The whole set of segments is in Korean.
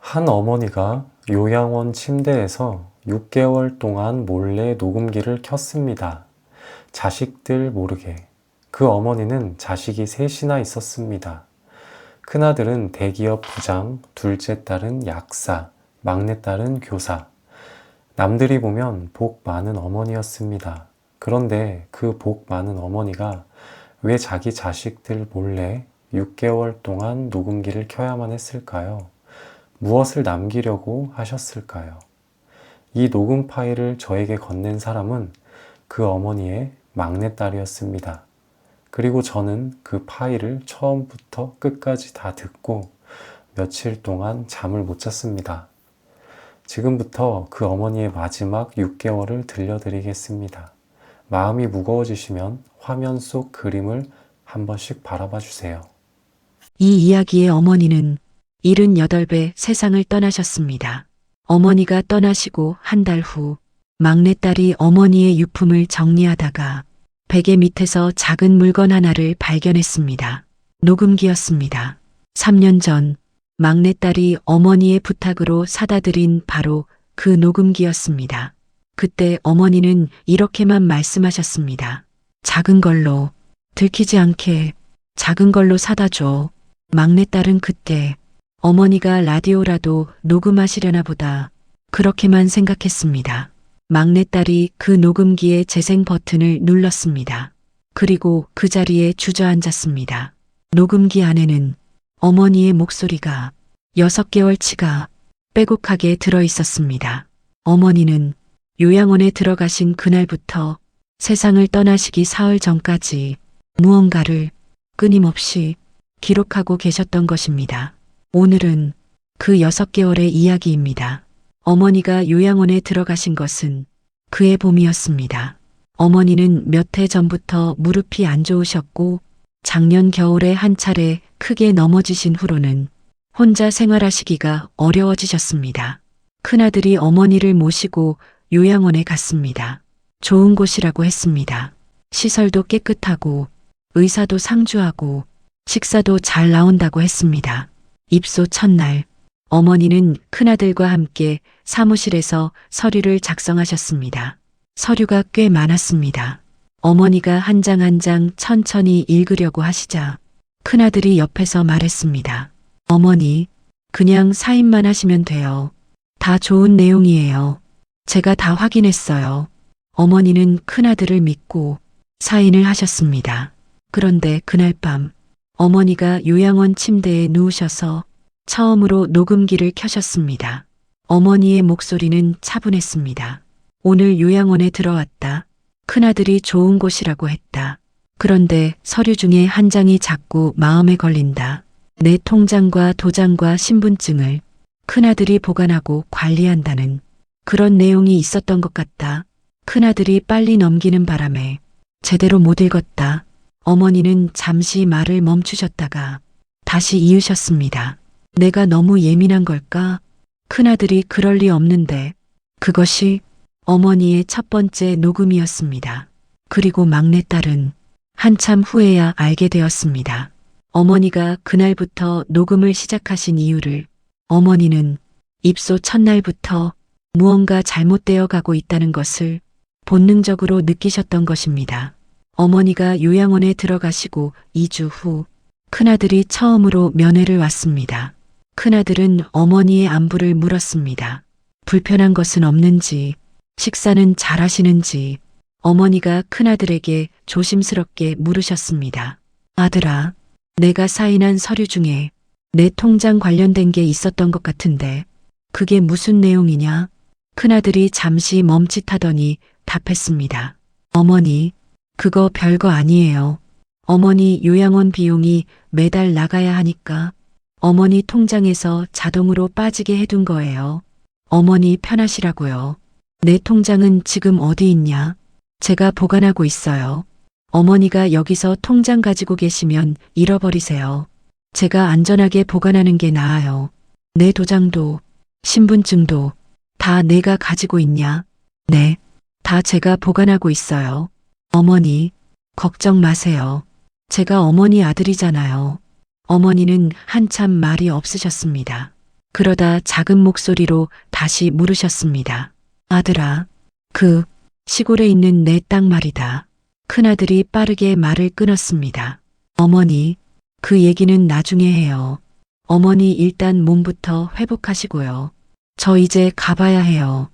한 어머니가 요양원 침대에서 6개월 동안 몰래 녹음기를 켰습니다. 자식들 모르게. 그 어머니는 자식이 셋이나 있었습니다. 큰아들은 대기업 부장, 둘째 딸은 약사, 막내딸은 교사. 남들이 보면 복 많은 어머니였습니다. 그런데 그 복 많은 어머니가 왜 자기 자식들 몰래 6개월 동안 녹음기를 켜야만 했을까요? 무엇을 남기려고 하셨을까요? 이 녹음 파일을 저에게 건넨 사람은 그 어머니의 막내딸이었습니다. 그리고 저는 그 파일을 처음부터 끝까지 다 듣고 며칠 동안 잠을 못 잤습니다. 지금부터 그 어머니의 마지막 6개월을 들려드리겠습니다. 마음이 무거워지시면 화면 속 그림을 한 번씩 바라봐 주세요. 이 이야기의 어머니는 78배 세상을 떠나셨습니다. 어머니가 떠나시고 한 달 후 막내딸이 어머니의 유품을 정리하다가 베개 밑에서 작은 물건 하나를 발견했습니다. 녹음기였습니다. 3년 전 막내딸이 어머니의 부탁으로 사다 드린 바로 그 녹음기였습니다. 그때 어머니는 이렇게만 말씀하셨습니다. 작은 걸로, 들키지 않게 작은 걸로 사다 줘. 막내딸은 그때 어머니가 라디오라도 녹음하시려나 보다 그렇게만 생각했습니다. 막내딸이 그 녹음기의 재생 버튼을 눌렀습니다. 그리고 그 자리에 주저앉았습니다. 녹음기 안에는 어머니의 목소리가 6개월치가 빼곡하게 들어 있었습니다. 어머니는 요양원에 들어가신 그날부터 세상을 떠나시기 사흘 전까지 무언가를 끊임없이 기록하고 계셨던 것입니다. 오늘은 그 6개월의 이야기입니다. 어머니가 요양원에 들어가신 것은 그해 봄이었습니다. 어머니는 몇 해 전부터 무릎이 안 좋으셨고 작년 겨울에 한 차례 크게 넘어지신 후로는 혼자 생활하시기가 어려워지셨습니다. 큰아들이 어머니를 모시고 요양원에 갔습니다. 좋은 곳이라고 했습니다. 시설도 깨끗하고 의사도 상주하고 식사도 잘 나온다고 했습니다. 입소 첫날 어머니는 큰아들과 함께 사무실에서 서류를 작성하셨습니다. 서류가 꽤 많았습니다. 어머니가 한 장 한 장 천천히 읽으려고 하시자 큰아들이 옆에서 말했습니다. 어머니, 그냥 사인만 하시면 돼요. 다 좋은 내용이에요. 제가 다 확인했어요. 어머니는 큰아들을 믿고 사인을 하셨습니다. 그런데 그날 밤 어머니가 요양원 침대에 누우셔서 처음으로 녹음기를 켜셨습니다. 어머니의 목소리는 차분했습니다. 오늘 요양원에 들어왔다. 큰아들이 좋은 곳이라고 했다. 그런데 서류 중에 한 장이 자꾸 마음에 걸린다. 내 통장과 도장과 신분증을 큰아들이 보관하고 관리한다는 그런 내용이 있었던 것 같다. 큰아들이 빨리 넘기는 바람에 제대로 못 읽었다. 어머니는 잠시 말을 멈추셨다가 다시 이으셨습니다. 내가 너무 예민한 걸까? 큰아들이 그럴 리 없는데. 그것이 어머니의 첫 번째 녹음이었습니다. 그리고 막내딸은 한참 후에야 알게 되었습니다. 어머니가 그날부터 녹음을 시작하신 이유를 어머니는 입소 첫날부터 무언가 잘못되어 가고 있다는 것을 본능적으로 느끼셨던 것입니다. 어머니가 요양원에 들어가시고 2주 후 큰아들이 처음으로 면회를 왔습니다. 큰아들은 어머니의 안부를 물었습니다. 불편한 것은 없는지, 식사는 잘 하시는지 어머니가 큰아들에게 조심스럽게 물으셨습니다. 아들아, 내가 사인한 서류 중에 내 통장 관련된 게 있었던 것 같은데 그게 무슨 내용이냐? 큰아들이 잠시 멈칫하더니 답했습니다. 어머니, 그거 별거 아니에요. 어머니 요양원 비용이 매달 나가야 하니까 어머니 통장에서 자동으로 빠지게 해둔 거예요. 어머니 편하시라고요. 내 통장은 지금 어디 있냐? 제가 보관하고 있어요. 어머니가 여기서 통장 가지고 계시면 잃어버리세요. 제가 안전하게 보관하는 게 나아요. 내 도장도 신분증도 다 내가 가지고 있냐? 네, 다 제가 보관하고 있어요. 어머니, 걱정 마세요. 제가 어머니 아들이잖아요. 어머니는 한참 말이 없으셨습니다. 그러다 작은 목소리로 다시 물으셨습니다. 아들아, 그 시골에 있는 내 땅 말이다. 큰아들이 빠르게 말을 끊었습니다. 어머니, 그 얘기는 나중에 해요. 어머니 일단 몸부터 회복하시고요. 저 이제 가봐야 해요.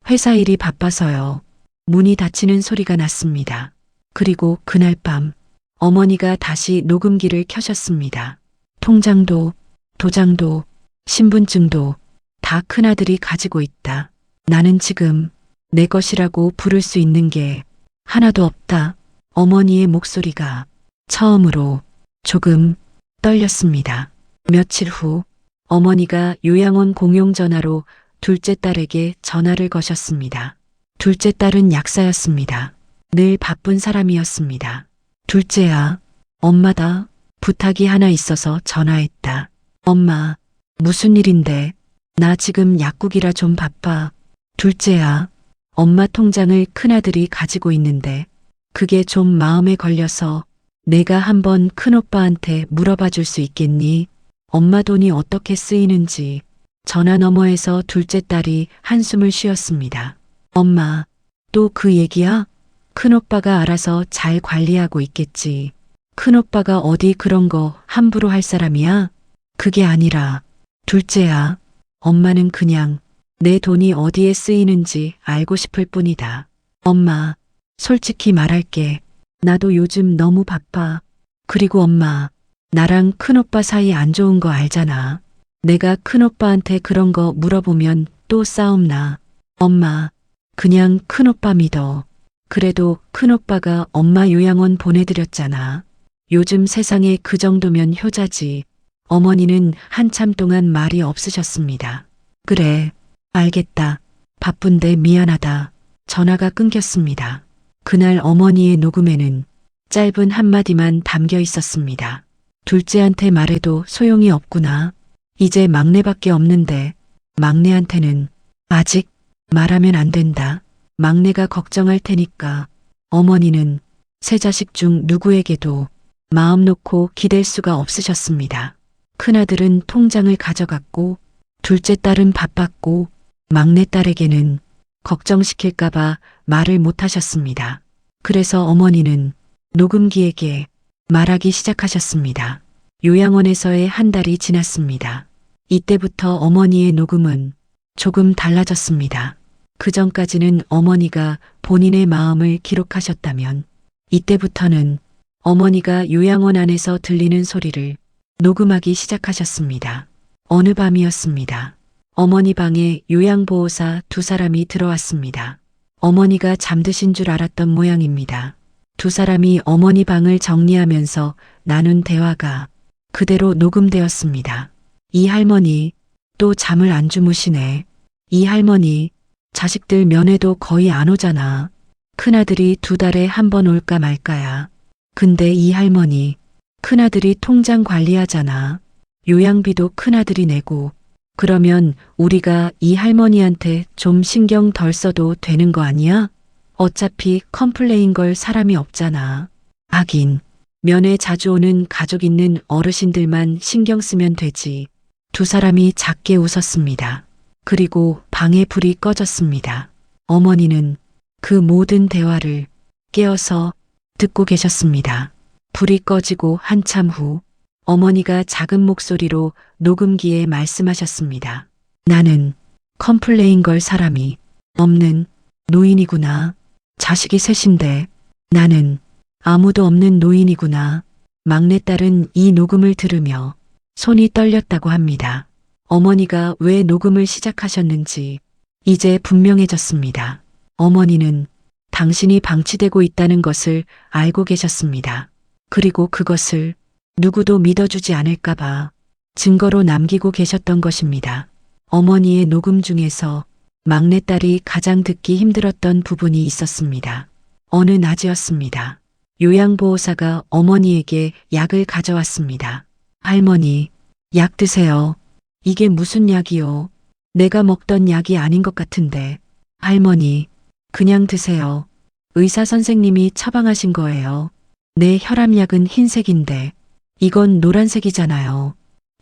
회사 일이 바빠서요. 문이 닫히는 소리가 났습니다. 그리고 그날 밤 어머니가 다시 녹음기를 켜셨습니다. 통장도, 도장도, 신분증도 다 큰아들이 가지고 있다. 나는 지금 내 것이라고 부를 수 있는 게 하나도 없다. 어머니의 목소리가 처음으로 조금 떨렸습니다. 며칠 후 어머니가 요양원 공용전화로 둘째 딸에게 전화를 거셨습니다. 둘째 딸은 약사였습니다. 늘 바쁜 사람이었습니다. 둘째야, 엄마다. 부탁이 하나 있어서 전화했다. 엄마, 무슨 일인데? 나 지금 약국이라 좀 바빠. 둘째야, 엄마 통장을 큰아들이 가지고 있는데 그게 좀 마음에 걸려서 내가 한번 큰오빠한테 물어봐 줄 수 있겠니? 엄마 돈이 어떻게 쓰이는지. 전화 너머에서 둘째 딸이 한숨을 쉬었습니다. 엄마, 또 그 얘기야? 큰오빠가 알아서 잘 관리하고 있겠지. 큰오빠가 어디 그런 거 함부로 할 사람이야? 그게 아니라, 둘째야, 엄마는 그냥 내 돈이 어디에 쓰이는지 알고 싶을 뿐이다. 엄마, 솔직히 말할게. 나도 요즘 너무 바빠. 그리고 엄마, 나랑 큰오빠 사이 안 좋은 거 알잖아. 내가 큰오빠한테 그런 거 물어보면 또 싸움 나. 엄마, 그냥 큰오빠 믿어. 그래도 큰오빠가 엄마 요양원 보내드렸잖아. 요즘 세상에 그 정도면 효자지. 어머니는 한참 동안 말이 없으셨습니다. 그래, 알겠다. 바쁜데 미안하다. 전화가 끊겼습니다. 그날 어머니의 녹음에는 짧은 한마디만 담겨 있었습니다. 둘째한테 말해도 소용이 없구나. 이제 막내밖에 없는데 막내한테는 아직 말하면 안 된다. 막내가 걱정할 테니까. 어머니는 세 자식 중 누구에게도 마음 놓고 기댈 수가 없으셨습니다. 큰아들은 통장을 가져갔고 둘째 딸은 바빴고 막내딸에게는 걱정시킬까봐 말을 못하셨습니다. 그래서 어머니는 녹음기에게 말하기 시작하셨습니다. 요양원에서의 한 달이 지났습니다. 이때부터 어머니의 녹음은 조금 달라졌습니다. 그 전까지는 어머니가 본인의 마음을 기록하셨다면 이때부터는 어머니가 요양원 안에서 들리는 소리를 녹음하기 시작하셨습니다. 어느 밤이었습니다. 어머니 방에 요양보호사 두 사람이 들어왔습니다. 어머니가 잠드신 줄 알았던 모양입니다. 두 사람이 어머니 방을 정리하면서 나눈 대화가 그대로 녹음되었습니다. 이 할머니 또 잠을 안 주무시네. 이 할머니 자식들 면회도 거의 안 오잖아. 큰아들이 2달에 한 번 올까 말까야. 근데 이 할머니 큰아들이 통장 관리하잖아. 요양비도 큰아들이 내고. 그러면 우리가 이 할머니한테 좀 신경 덜 써도 되는 거 아니야? 어차피 컴플레인 걸 사람이 없잖아. 하긴 면회 자주 오는 가족 있는 어르신들만 신경 쓰면 되지. 두 사람이 작게 웃었습니다. 그리고 방에 불이 꺼졌습니다. 어머니는 그 모든 대화를 깨어서 듣고 계셨습니다. 불이 꺼지고 한참 후 어머니가 작은 목소리로 녹음기에 말씀하셨습니다. 나는 컴플레인 걸 사람이 없는 노인이구나. 자식이 셋인데 나는 아무도 없는 노인이구나. 막내딸은 이 녹음을 들으며 손이 떨렸다고 합니다. 어머니가 왜 녹음을 시작하셨는지 이제 분명해졌습니다. 어머니는 당신이 방치되고 있다는 것을 알고 계셨습니다. 그리고 그것을 누구도 믿어주지 않을까봐 증거로 남기고 계셨던 것입니다. 어머니의 녹음 중에서 막내딸이 가장 듣기 힘들었던 부분이 있었습니다. 어느 낮이었습니다. 요양보호사가 어머니에게 약을 가져왔습니다. 할머니, 약 드세요. 이게 무슨 약이요? 내가 먹던 약이 아닌 것 같은데. 할머니, 그냥 드세요. 의사 선생님이 처방하신 거예요. 내 혈압약은 흰색인데 이건 노란색이잖아요.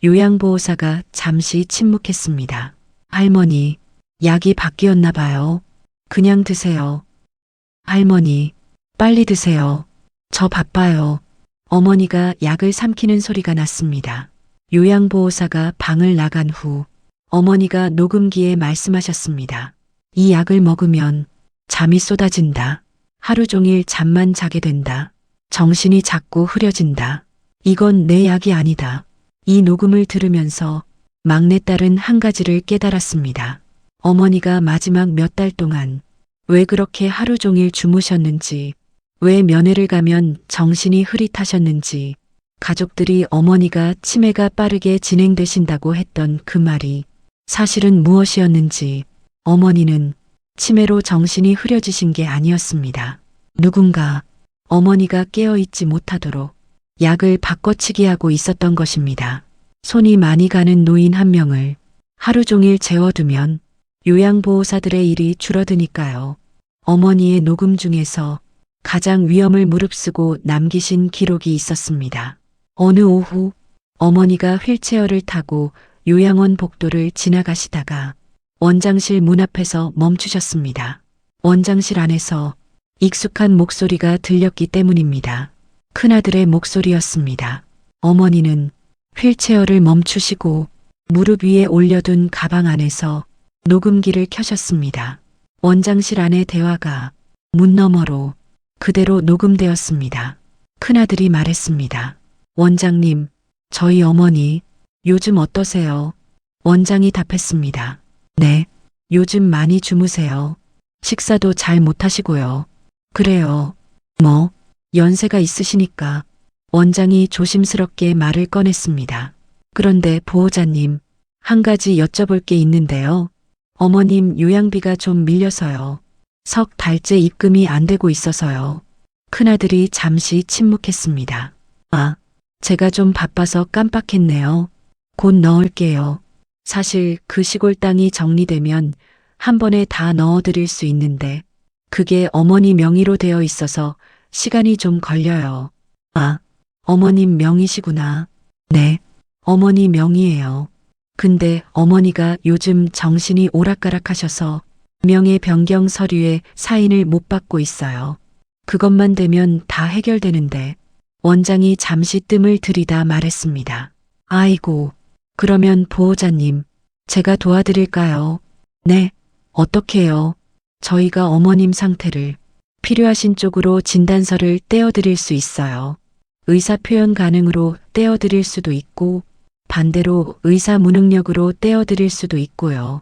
요양보호사가 잠시 침묵했습니다. 할머니, 약이 바뀌었나 봐요. 그냥 드세요. 할머니, 빨리 드세요. 저 바빠요. 어머니가 약을 삼키는 소리가 났습니다. 요양보호사가 방을 나간 후 어머니가 녹음기에 말씀하셨습니다. 이 약을 먹으면 잠이 쏟아진다. 하루 종일 잠만 자게 된다. 정신이 자꾸 흐려진다. 이건 내 약이 아니다. 이 녹음을 들으면서 막내딸은 한 가지를 깨달았습니다. 어머니가 마지막 몇 달 동안 왜 그렇게 하루 종일 주무셨는지, 왜 면회를 가면 정신이 흐릿하셨는지, 가족들이 어머니가 치매가 빠르게 진행되신다고 했던 그 말이 사실은 무엇이었는지, 어머니는 치매로 정신이 흐려지신 게 아니었습니다. 누군가 어머니가 깨어있지 못하도록 약을 바꿔치기 하고 있었던 것입니다. 손이 많이 가는 노인 한 명을 하루 종일 재워두면 요양보호사들의 일이 줄어드니까요. 어머니의 녹음 중에서 가장 위험을 무릅쓰고 남기신 기록이 있었습니다. 어느 오후 어머니가 휠체어를 타고 요양원 복도를 지나가시다가 원장실 문 앞에서 멈추셨습니다. 원장실 안에서 익숙한 목소리가 들렸기 때문입니다. 큰아들의 목소리였습니다. 어머니는 휠체어를 멈추시고 무릎 위에 올려둔 가방 안에서 녹음기를 켜셨습니다. 원장실 안의 대화가 문 너머로 그대로 녹음되었습니다. 큰아들이 말했습니다. 원장님, 저희 어머니 요즘 어떠세요? 원장이 답했습니다. 네, 요즘 많이 주무세요. 식사도 잘 못하시고요. 그래요. 뭐, 연세가 있으시니까. 원장이 조심스럽게 말을 꺼냈습니다. 그런데 보호자님, 한 가지 여쭤볼 게 있는데요. 어머님 요양비가 좀 밀려서요. 석 달째 입금이 안 되고 있어서요. 큰아들이 잠시 침묵했습니다. 아, 제가 좀 바빠서 깜빡했네요. 곧 넣을게요. 사실 그 시골 땅이 정리되면 한 번에 다 넣어드릴 수 있는데 그게 어머니 명의로 되어 있어서 시간이 좀 걸려요. 아, 어머님 명의시구나. 네, 어머니 명의예요. 근데 어머니가 요즘 정신이 오락가락하셔서 명예 변경 서류에 사인을 못 받고 있어요. 그것만 되면 다 해결되는데 원장이 잠시 뜸을 들이다 말했습니다. 아이고, 그러면 보호자님, 제가 도와드릴까요? 네, 어떻게요? 저희가 어머님 상태를 필요하신 쪽으로 진단서를 떼어드릴 수 있어요. 의사 표현 가능으로 떼어드릴 수도 있고 반대로 의사 무능력으로 떼어드릴 수도 있고요.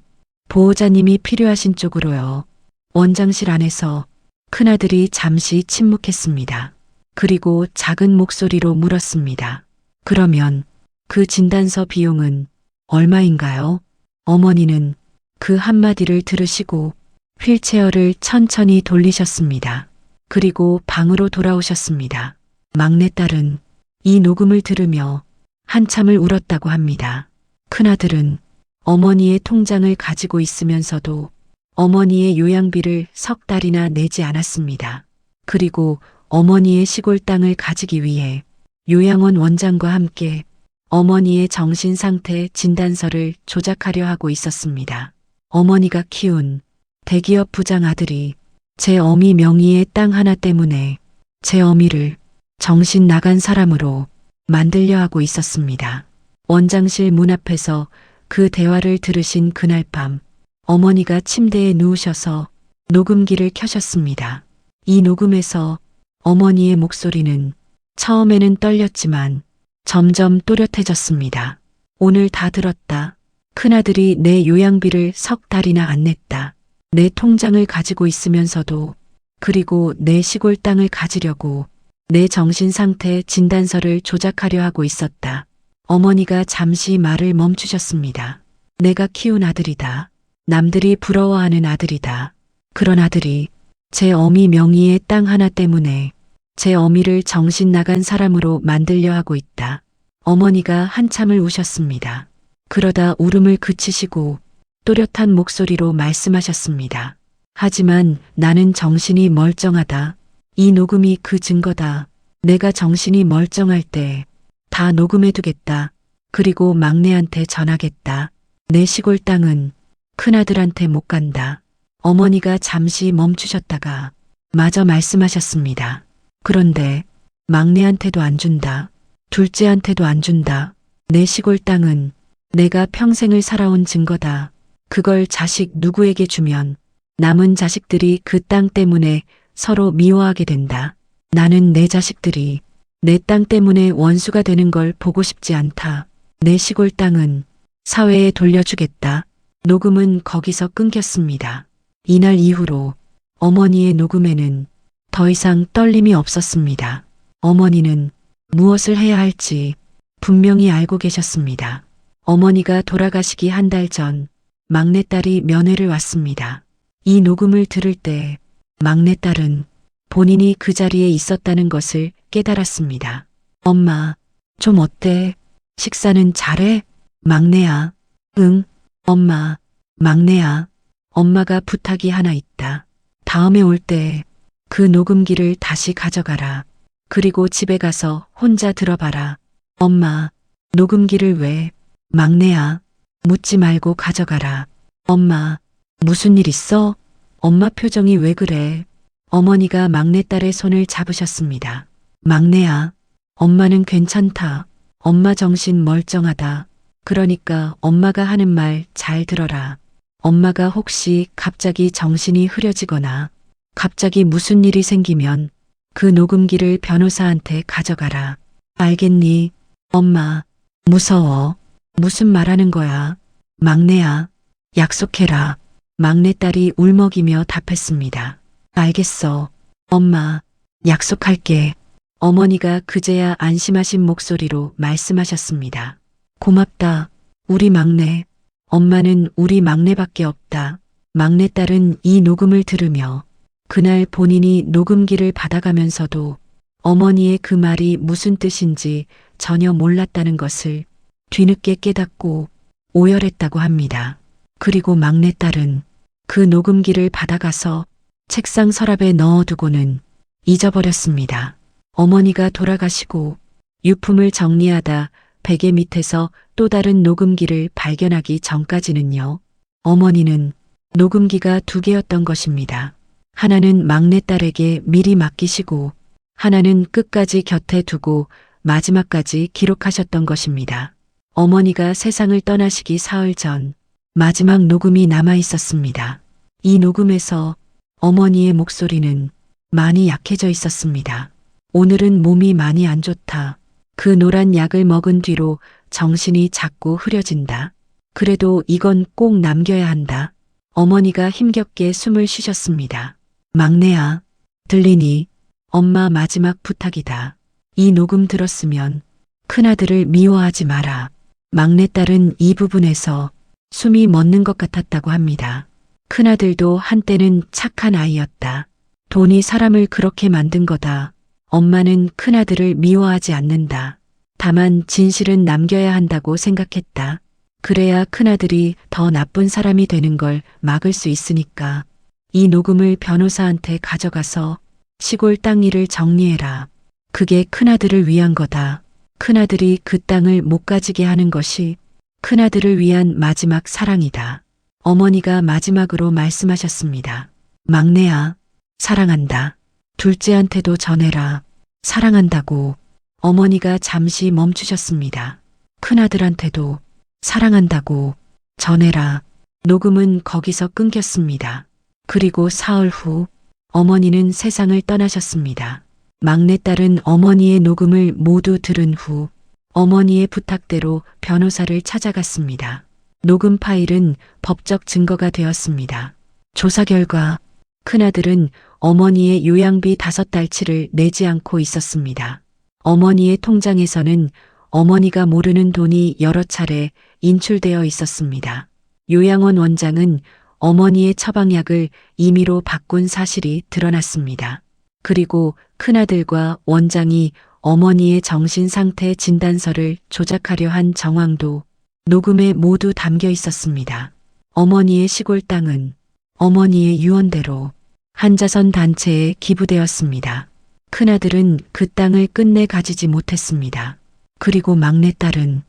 보호자님이 필요하신 쪽으로요. 원장실 안에서 큰아들이 잠시 침묵했습니다. 그리고 작은 목소리로 물었습니다. 그러면 그 진단서 비용은 얼마인가요? 어머니는 그 한마디를 들으시고 휠체어를 천천히 돌리셨습니다. 그리고 방으로 돌아오셨습니다. 막내딸은 이 녹음을 들으며 한참을 울었다고 합니다. 큰아들은 어머니의 통장을 가지고 있으면서도 어머니의 요양비를 석 달이나 내지 않았습니다. 그리고 어머니의 시골 땅을 가지기 위해 요양원 원장과 함께 어머니의 정신 상태 진단서를 조작하려 하고 있었습니다. 어머니가 키운 대기업 부장 아들이 제 어미 명의의 땅 하나 때문에 제 어미를 정신 나간 사람으로 만들려 하고 있었습니다. 원장실 문 앞에서 그 대화를 들으신 그날 밤 어머니가 침대에 누우셔서 녹음기를 켜셨습니다. 이 녹음에서 어머니의 목소리는 처음에는 떨렸지만 점점 또렷해졌습니다. 오늘 다 들었다. 큰아들이 내 요양비를 석 달이나 안 냈다. 내 통장을 가지고 있으면서도 그리고 내 시골 땅을 가지려고 내 정신 상태 진단서를 조작하려 하고 있었다. 어머니가 잠시 말을 멈추셨습니다. 내가 키운 아들이다. 남들이 부러워하는 아들이다. 그런 아들이 제 어미 명의의 땅 하나 때문에 제 어미를 정신 나간 사람으로 만들려 하고 있다. 어머니가 한참을 우셨습니다. 그러다 울음을 그치시고 또렷한 목소리로 말씀하셨습니다. 하지만 나는 정신이 멀쩡하다. 이 녹음이 그 증거다. 내가 정신이 멀쩡할 때 다 녹음해두겠다. 그리고 막내한테 전하겠다. 내 시골 땅은 큰아들한테 못 간다. 어머니가 잠시 멈추셨다가 마저 말씀하셨습니다. 그런데 막내한테도 안 준다. 둘째한테도 안 준다. 내 시골 땅은 내가 평생을 살아온 증거다. 그걸 자식 누구에게 주면 남은 자식들이 그 땅 때문에 서로 미워하게 된다. 나는 내 자식들이 내 땅 때문에 원수가 되는 걸 보고 싶지 않다. 내 시골 땅은 사회에 돌려주겠다. 녹음은 거기서 끊겼습니다. 이날 이후로 어머니의 녹음에는 더 이상 떨림이 없었습니다. 어머니는 무엇을 해야 할지 분명히 알고 계셨습니다. 어머니가 돌아가시기 한 달 전 막내딸이 면회를 왔습니다. 이 녹음을 들을 때 막내딸은 본인이 그 자리에 있었다는 것을 깨달았습니다. 엄마, 좀 어때? 식사는 잘해? 막내야. 응, 엄마, 막내야. 엄마가 부탁이 하나 있다. 다음에 올 때 그 녹음기를 다시 가져가라. 그리고 집에 가서 혼자 들어봐라. 엄마, 녹음기를 왜? 막내야, 묻지 말고 가져가라. 엄마, 무슨 일 있어? 엄마 표정이 왜 그래? 어머니가 막내딸의 손을 잡으셨습니다. 막내야, 엄마는 괜찮다. 엄마 정신 멀쩡하다. 그러니까 엄마가 하는 말 잘 들어라. 엄마가 혹시 갑자기 정신이 흐려지거나 갑자기 무슨 일이 생기면 그 녹음기를 변호사한테 가져가라. 알겠니? 엄마, 무서워. 무슨 말하는 거야? 막내야, 약속해라. 막내딸이 울먹이며 답했습니다. 알겠어. 엄마, 약속할게. 어머니가 그제야 안심하신 목소리로 말씀하셨습니다. 고맙다. 우리 막내. 엄마는 우리 막내밖에 없다. 막내딸은 이 녹음을 들으며 그날 본인이 녹음기를 받아가면서도 어머니의 그 말이 무슨 뜻인지 전혀 몰랐다는 것을 뒤늦게 깨닫고 오열했다고 합니다. 그리고 막내딸은 그 녹음기를 받아가서 책상 서랍에 넣어두고는 잊어버렸습니다. 어머니가 돌아가시고 유품을 정리하다 베개 밑에서 또 다른 녹음기를 발견하기 전까지는요. 어머니는 녹음기가 2개였던 것입니다. 하나는 막내딸에게 미리 맡기시고 하나는 끝까지 곁에 두고 마지막까지 기록하셨던 것입니다. 어머니가 세상을 떠나시기 사흘 전 마지막 녹음이 남아 있었습니다. 이 녹음에서 어머니의 목소리는 많이 약해져 있었습니다. 오늘은 몸이 많이 안 좋다. 그 노란 약을 먹은 뒤로 정신이 자꾸 흐려진다. 그래도 이건 꼭 남겨야 한다. 어머니가 힘겹게 숨을 쉬셨습니다. 막내야, 들리니? 엄마 마지막 부탁이다. 이 녹음 들었으면 큰아들을 미워하지 마라. 막내딸은 이 부분에서 숨이 멎는 것 같았다고 합니다. 큰아들도 한때는 착한 아이였다. 돈이 사람을 그렇게 만든 거다. 엄마는 큰아들을 미워하지 않는다. 다만 진실은 남겨야 한다고 생각했다. 그래야 큰아들이 더 나쁜 사람이 되는 걸 막을 수 있으니까. 이 녹음을 변호사한테 가져가서 시골 땅 일을 정리해라. 그게 큰아들을 위한 거다. 큰아들이 그 땅을 못 가지게 하는 것이 큰아들을 위한 마지막 사랑이다. 어머니가 마지막으로 말씀하셨습니다. 막내야, 사랑한다. 둘째한테도 전해라. 사랑한다고. 어머니가 잠시 멈추셨습니다. 큰아들한테도 사랑한다고 전해라. 녹음은 거기서 끊겼습니다. 그리고 사흘 후 어머니는 세상을 떠나셨습니다. 막내딸은 어머니의 녹음을 모두 들은 후 어머니의 부탁대로 변호사를 찾아갔습니다. 녹음 파일은 법적 증거가 되었습니다. 조사 결과 큰아들은 어머니의 요양비 5달치를 내지 않고 있었습니다. 어머니의 통장에서는 어머니가 모르는 돈이 여러 차례 인출되어 있었습니다. 요양원 원장은 어머니의 처방약을 임의로 바꾼 사실이 드러났습니다. 그리고 큰아들과 원장이 어머니의 정신상태 진단서를 조작하려 한 정황도 녹음에 모두 담겨 있었습니다. 어머니의 시골 땅은 어머니의 유언대로 한자선 단체에 기부되었습니다. 큰아들은 그 땅을 끝내 가지지 못했습니다. 그리고 막내딸은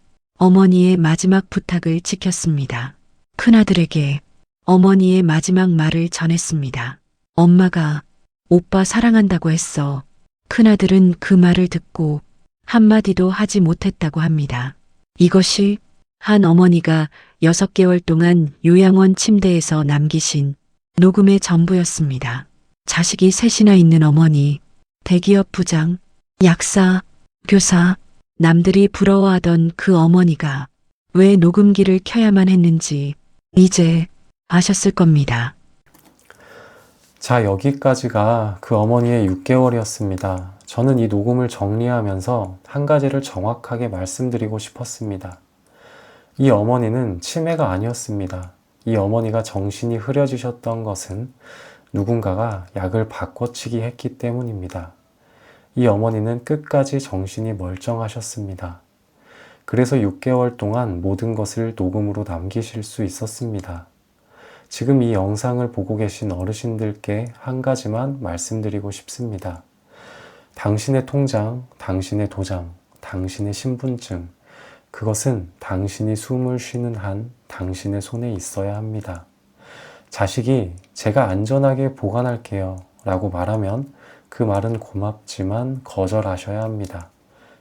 어머니의 마지막 부탁을 지켰습니다. 큰아들에게 어머니의 마지막 말을 전했습니다. 엄마가 오빠 사랑한다고 했어. 큰아들은 그 말을 듣고 한마디도 하지 못했다고 합니다. 이것이 한 어머니가 6개월 동안 요양원 침대에서 남기신 녹음의 전부였습니다. 자식이 셋이나 있는 어머니, 대기업 부장, 약사, 교사, 남들이 부러워하던 그 어머니가 왜 녹음기를 켜야만 했는지 이제 아셨을 겁니다. 자, 여기까지가 그 어머니의 6개월이었습니다. 저는 이 녹음을 정리하면서 한 가지를 정확하게 말씀드리고 싶었습니다. 이 어머니는 치매가 아니었습니다. 이 어머니가 정신이 흐려지셨던 것은 누군가가 약을 바꿔치기 했기 때문입니다. 이 어머니는 끝까지 정신이 멀쩡하셨습니다. 그래서 6개월 동안 모든 것을 녹음으로 남기실 수 있었습니다. 지금 이 영상을 보고 계신 어르신들께 한 가지만 말씀드리고 싶습니다. 당신의 통장, 당신의 도장, 당신의 신분증, 그것은 당신이 숨을 쉬는 한 당신의 손에 있어야 합니다. 자식이 제가 안전하게 보관할게요 라고 말하면 그 말은 고맙지만 거절하셔야 합니다.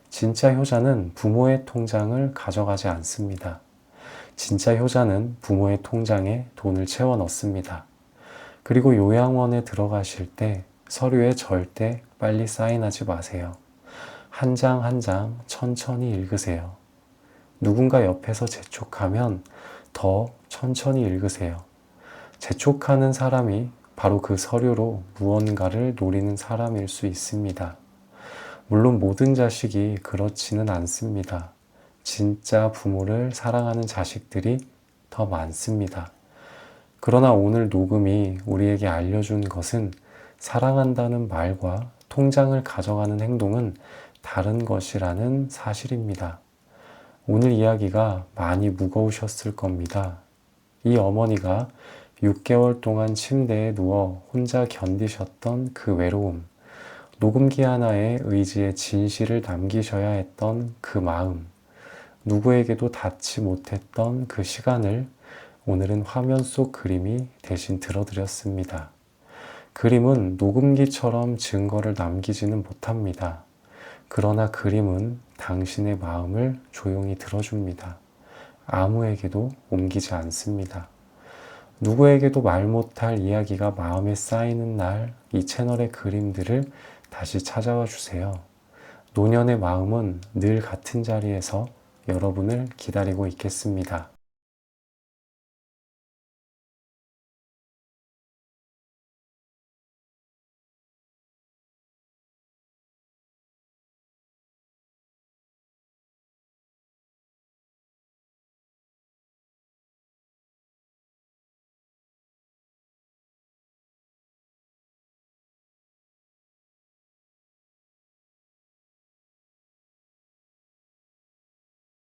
진짜 효자는 부모의 통장을 가져가지 않습니다. 진짜 효자는 부모의 통장에 돈을 채워 넣습니다. 그리고 요양원에 들어가실 때 서류에 절대 빨리 사인하지 마세요. 한 장 한 장 천천히 읽으세요. 누군가 옆에서 재촉하면 더 천천히 읽으세요. 재촉하는 사람이 바로 그 서류로 무언가를 노리는 사람일 수 있습니다. 물론 모든 자식이 그렇지는 않습니다. 진짜 부모를 사랑하는 자식들이 더 많습니다. 그러나 오늘 녹음이 우리에게 알려준 것은 사랑한다는 말과 통장을 가져가는 행동은 다른 것이라는 사실입니다. 오늘 이야기가 많이 무거우셨을 겁니다. 이 어머니가 6개월 동안 침대에 누워 혼자 견디셨던 그 외로움, 녹음기 하나에 의지의 진실을 남기셔야 했던 그 마음, 누구에게도 닿지 못했던 그 시간을 오늘은 화면 속 그림이 대신 들어드렸습니다. 그림은 녹음기처럼 증거를 남기지는 못합니다. 그러나 그림은 당신의 마음을 조용히 들어줍니다. 아무에게도 옮기지 않습니다. 누구에게도 말 못할 이야기가 마음에 쌓이는 날 이 채널의 그림들을 다시 찾아와 주세요. 노년의 마음은 늘 같은 자리에서 여러분을 기다리고 있겠습니다.